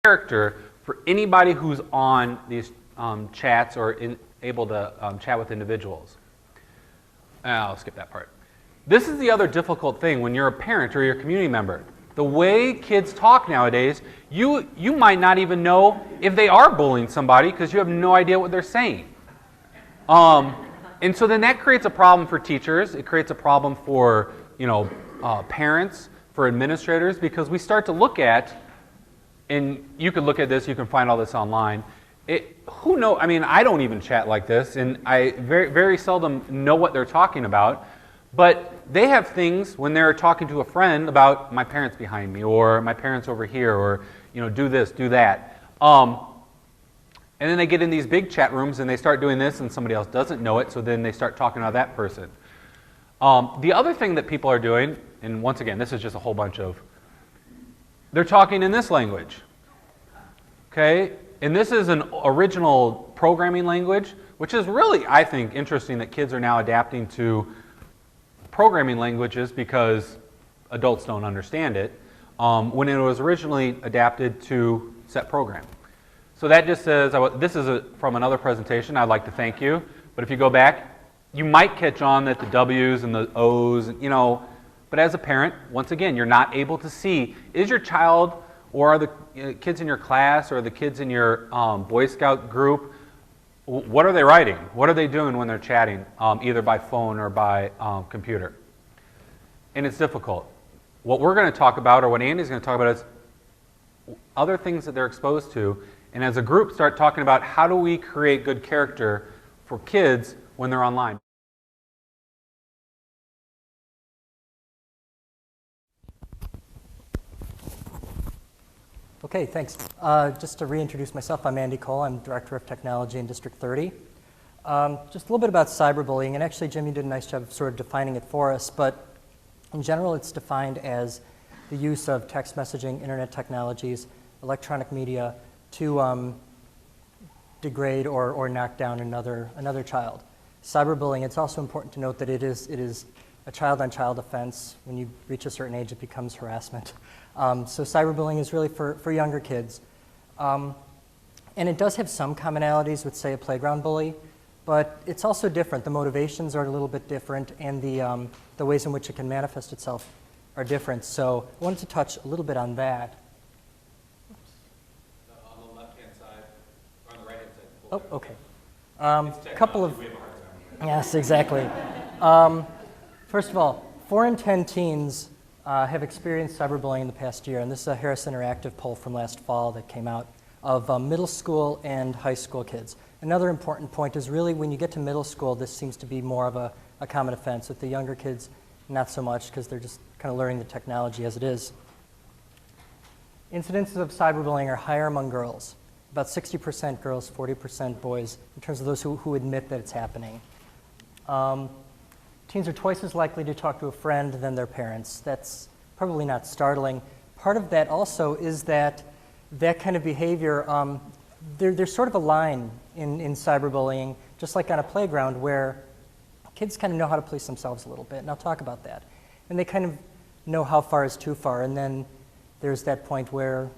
character for anybody who's on these chats or able to chat with individuals. I'll skip that part. This is the other difficult thing when you're a parent or you're a community member. The way kids talk nowadays, you might not even know if they are bullying somebody because you have no idea what they're saying. And so then that creates a problem for teachers. It creates a problem for parents, for administrators, because we start to look at, and you can look at this, you can find all this online. Who knows? I mean, I don't even chat like this, and I very, very seldom know what they're talking about. But they have things when they're talking to a friend about my parents behind me, or my parents over here, or do this, do that. And then they get in these big chat rooms and they start doing this, and somebody else doesn't know it, so then they start talking about that person. The other thing that people are doing, and once again, this is just a whole bunch of, they're talking in this language. Okay? And this is an original programming language, which is really, I think, interesting that kids are now adapting to programming languages because adults don't understand it, when it was originally adapted to set program. So that just says, this is from another presentation, I'd like to thank you, but if you go back, you might catch on that the W's and the O's, but as a parent, once again, you're not able to see, is your child or are the kids in your class or the kids in your Boy Scout group, what are they writing? What are they doing when they're chatting, either by phone or by computer? And it's difficult. What we're going to talk about, or what Andy's going to talk about, is other things that they're exposed to, and as a group start talking about how do we create good character for kids when they're online. Okay, thanks. Just to reintroduce myself, I'm Andy Cole. I'm Director of Technology in District 30. Just a little bit about cyberbullying, and actually Jim, you did a nice job of sort of defining it for us, but in general it's defined as the use of text messaging, internet technologies, electronic media to degrade or knock down another child. Cyberbullying, it's also important to note that it is a child-on-child offense. When you reach a certain age, it becomes harassment. So cyberbullying is really for younger kids. And it does have some commonalities with, say, a playground bully, but it's also different. The motivations are a little bit different, and the ways in which it can manifest itself are different. So I wanted to touch a little bit on that. On the left-hand side, or on the right-hand side. Oh, okay. A couple of... Yes, exactly. First of all, 4 in 10 teens have experienced cyberbullying in the past year, and this is a Harris Interactive poll from last fall that came out of middle school and high school kids. Another important point is really when you get to middle school, this seems to be more of a common offense. With the younger kids, not so much, because they're just kind of learning the technology as it is. Incidences of cyberbullying are higher among girls. About 60% girls, 40% boys, in terms of those who admit that it's happening. Teens are twice as likely to talk to a friend than their parents. That's probably not startling. Part of that also is that kind of behavior, there's sort of a line in cyberbullying, just like on a playground, where kids kind of know how to police themselves a little bit, and I'll talk about that. And they kind of know how far is too far, and then there's that point where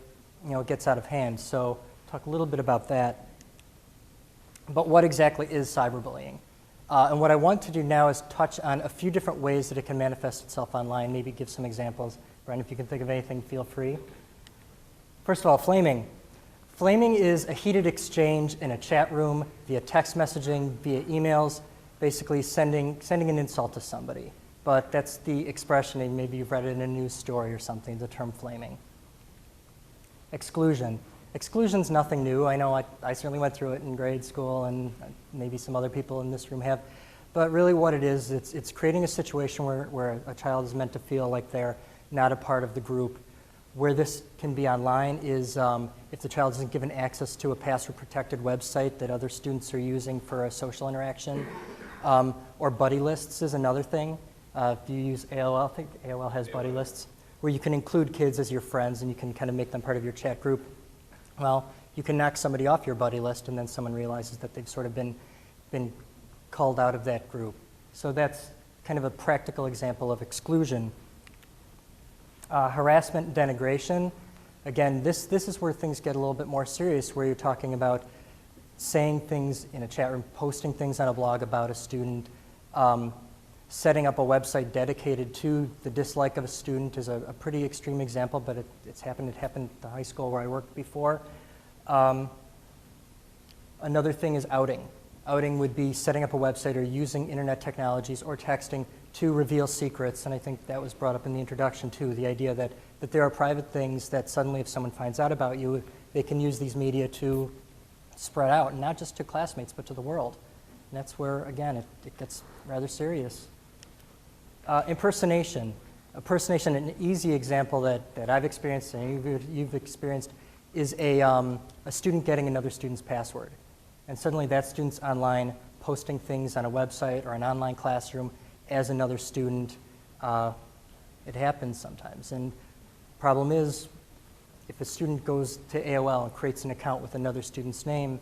it gets out of hand. So talk a little bit about that. But what exactly is cyberbullying? And what I want to do now is touch on a few different ways that it can manifest itself online, maybe give some examples. Brian, if you can think of anything, feel free. First of all, flaming. Flaming is a heated exchange in a chat room via text messaging, via emails, basically sending an insult to somebody. But that's the expression, and maybe you've read it in a news story or something, the term flaming. Exclusion. Exclusion's nothing new. I know I certainly went through it in grade school, and maybe some other people in this room have. But really what it is, it's creating a situation where a child is meant to feel like they're not a part of the group. Where this can be online is if the child isn't given access to a password-protected website that other students are using for a social interaction. Or buddy lists is another thing. If you use AOL, I think AOL has buddy lists, where you can include kids as your friends and you can kind of make them part of your chat group. Well, you can knock somebody off your buddy list and then someone realizes that they've sort of been called out of that group. So that's kind of a practical example of exclusion. Harassment and denigration. Again, this is where things get a little bit more serious, where you're talking about saying things in a chat room, posting things on a blog about a student, setting up a website dedicated to the dislike of a student is a pretty extreme example, but it's happened. It happened at the high school where I worked before. Another thing is outing. Outing would be setting up a website or using internet technologies or texting to reveal secrets, and I think that was brought up in the introduction too, the idea that there are private things that suddenly if someone finds out about you, they can use these media to spread out, and not just to classmates, but to the world. And that's where, again, it gets rather serious. Impersonation. Impersonation, an easy example that I've experienced and you've experienced, is a student getting another student's password. And suddenly that student's online posting things on a website or an online classroom as another student. It happens sometimes. And the problem is, if a student goes to AOL and creates an account with another student's name,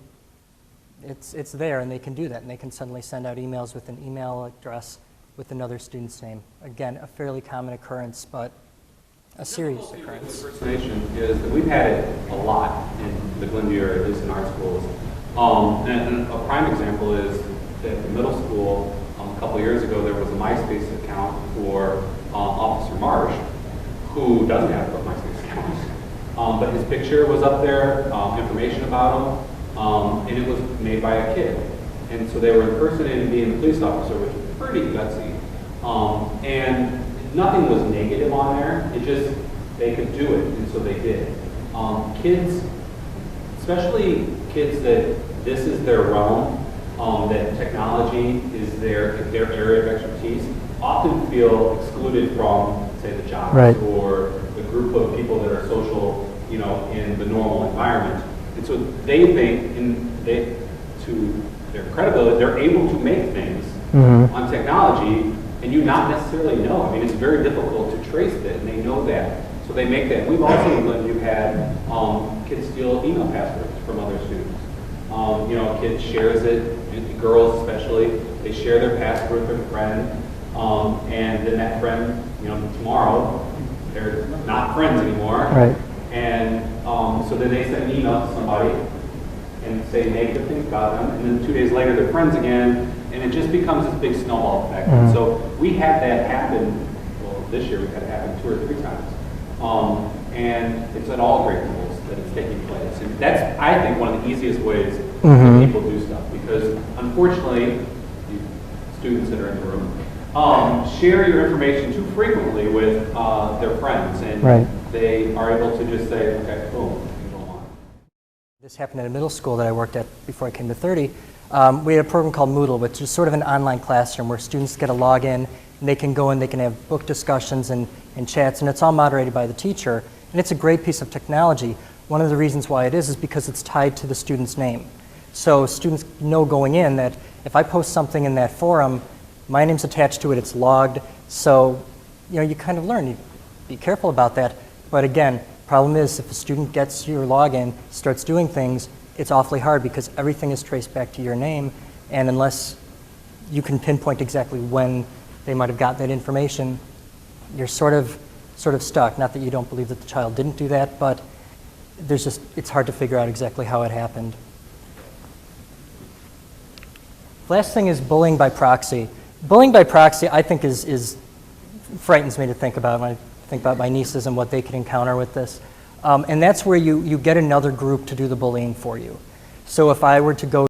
it's there and they can do that. And they can suddenly send out emails with an email address with another student's name. Again, a fairly common occurrence, but a serious occurrence. Impersonation is that we've had it a lot in the Glenview area, at least in our schools. And a prime example is that in middle school, a couple years ago, there was a MySpace account for Officer Marsh, who doesn't have a MySpace account. But his picture was up there, information about him, and it was made by a kid. And so they were impersonating being a police officer, which is pretty gutsy. And nothing was negative on there. It just, they could do it, and so they did. Kids, especially kids that this is their realm, that technology is their area of expertise, often feel excluded from, say, the jobs right. or the group of people that are social, in the normal environment. And so they think, to their credibility, they're able to make things on technology, and you not necessarily know. I mean, it's very difficult to trace it, and they know that. So they make that. We've also in Glenview had kids steal email passwords from other students. A kid shares it, girls especially, they share their password with a friend, and then that friend, tomorrow, they're not friends anymore. Right. And so then they send an email to somebody and say negative things about them, and then 2 days later they're friends again, and it just becomes this big snowball effect. And so we had that happen, well, this year we've had it happen 2 or 3 times. And it's at all grade levels that it's taking place. And that's, I think, one of the easiest ways that people do stuff, because unfortunately, the students that are in the room share your information too frequently with their friends, and right. they are able to just say, okay, boom, and go on. This happened at a middle school that I worked at before I came to 30. We had a program called Moodle, which is sort of an online classroom where students get a login, and they can go in, they can have book discussions and chats, and it's all moderated by the teacher. And it's a great piece of technology. One of the reasons why it is because it's tied to the student's name. So students know going in that if I post something in that forum, my name's attached to it, it's logged. So, you kind of learn. You be careful about that. But again, problem is if a student gets your login, starts doing things, it's awfully hard because everything is traced back to your name. And unless you can pinpoint exactly when they might have gotten that information, you're sort of stuck. Not that you don't believe that the child didn't do that, but it's hard to figure out exactly how it happened. Last thing is bullying by proxy. Bullying by proxy, I think, frightens me to think about when I think about my nieces and what they could encounter with this. And that's where you get another group to do the bullying for you. So if I were to go